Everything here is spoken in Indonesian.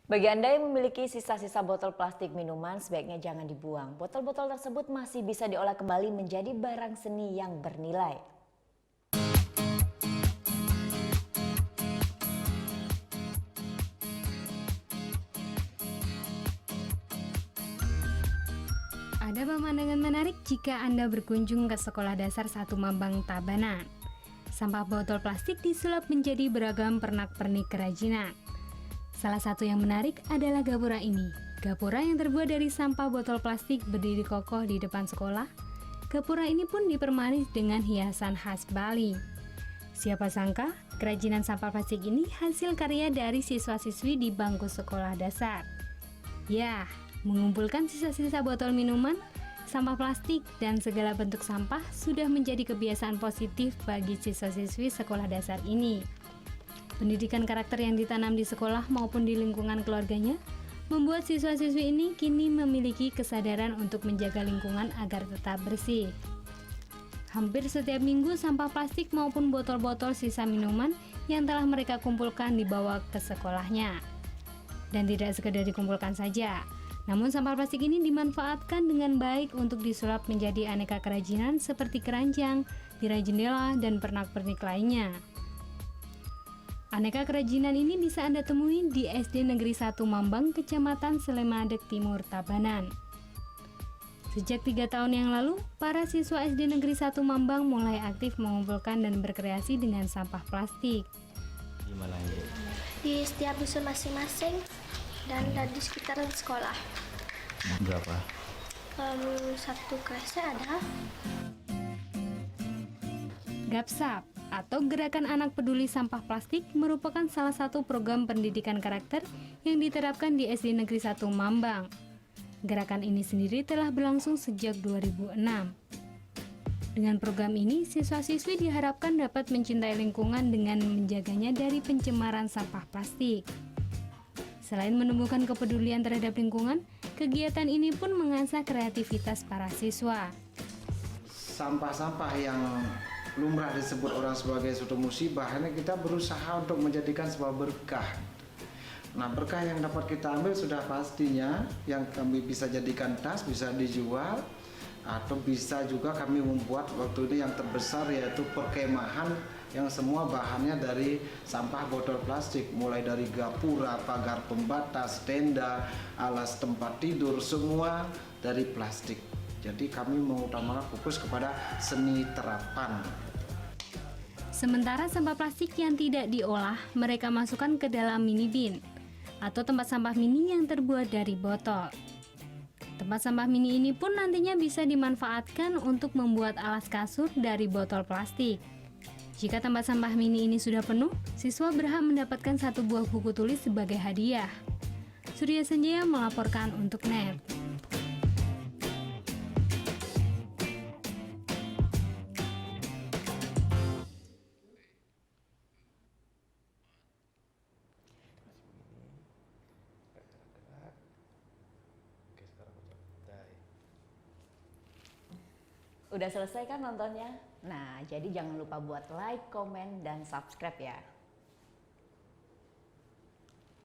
Bagi Anda yang memiliki sisa-sisa botol plastik minuman, sebaiknya jangan dibuang. Botol-botol tersebut masih bisa diolah kembali menjadi barang seni yang bernilai. Ada pemandangan menarik jika Anda berkunjung ke Sekolah Dasar 1 Mambang Tabanan. Sampah botol plastik disulap menjadi beragam pernak-pernik kerajinan. Salah satu yang menarik adalah gapura ini. Gapura yang terbuat dari sampah botol plastik berdiri kokoh di depan sekolah. Gapura ini pun dipermanis dengan hiasan khas Bali. Siapa sangka, kerajinan sampah plastik ini hasil karya dari siswa-siswi di bangku sekolah dasar. Ya, mengumpulkan sisa-sisa botol minuman, sampah plastik, dan segala bentuk sampah sudah menjadi kebiasaan positif bagi siswa-siswi sekolah dasar ini. Pendidikan karakter yang ditanam di sekolah maupun di lingkungan keluarganya membuat siswa-siswi ini kini memiliki kesadaran untuk menjaga lingkungan agar tetap bersih. Hampir setiap minggu sampah plastik maupun botol-botol sisa minuman yang telah mereka kumpulkan dibawa ke sekolahnya. Dan tidak sekedar dikumpulkan saja, namun sampah plastik ini dimanfaatkan dengan baik untuk disulap menjadi aneka kerajinan seperti keranjang, tirai jendela, dan pernak-pernik lainnya. Aneka kerajinan ini bisa Anda temui di SD Negeri 1 Mambang, Kecamatan Slemadeg Timur, Tabanan. Sejak 3 tahun yang lalu, para siswa SD Negeri 1 Mambang mulai aktif mengumpulkan dan berkreasi dengan sampah plastik. Gimana ya? Di setiap dusun masing-masing dan di sekitaran sekolah. Berapa? Satu kelasnya ada. Gapsap atau Gerakan Anak Peduli Sampah Plastik merupakan salah satu program pendidikan karakter yang diterapkan di SD Negeri 1 Mambang. Gerakan ini sendiri telah berlangsung sejak 2006. Dengan program ini, siswa-siswi diharapkan dapat mencintai lingkungan dengan menjaganya dari pencemaran sampah plastik. Selain menumbuhkan kepedulian terhadap lingkungan, kegiatan ini pun mengasah kreativitas para siswa. Sampah-sampah yang lumrah disebut orang sebagai suatu musibah, ini kita berusaha untuk menjadikan sebuah berkah. Nah, berkah yang dapat kita ambil sudah pastinya yang kami bisa jadikan tas, bisa dijual, atau bisa juga kami membuat waktu ini yang terbesar yaitu perkemahan yang semua bahannya dari sampah botol plastik, mulai dari gapura, pagar pembatas, tenda, alas tempat tidur, semua dari plastik. Jadi kami mengutamakan fokus kepada seni terapan. Sementara sampah plastik yang tidak diolah, mereka masukkan ke dalam mini bin atau tempat sampah mini yang terbuat dari botol. Tempat sampah mini ini pun nantinya bisa dimanfaatkan untuk membuat alas kasur dari botol plastik. Jika tempat sampah mini ini sudah penuh, siswa berhak mendapatkan satu buah buku tulis sebagai hadiah. Surya Sanjaya melaporkan untuk NET. Udah selesai kan nontonnya? Nah, jadi jangan lupa buat like, komen, dan subscribe ya.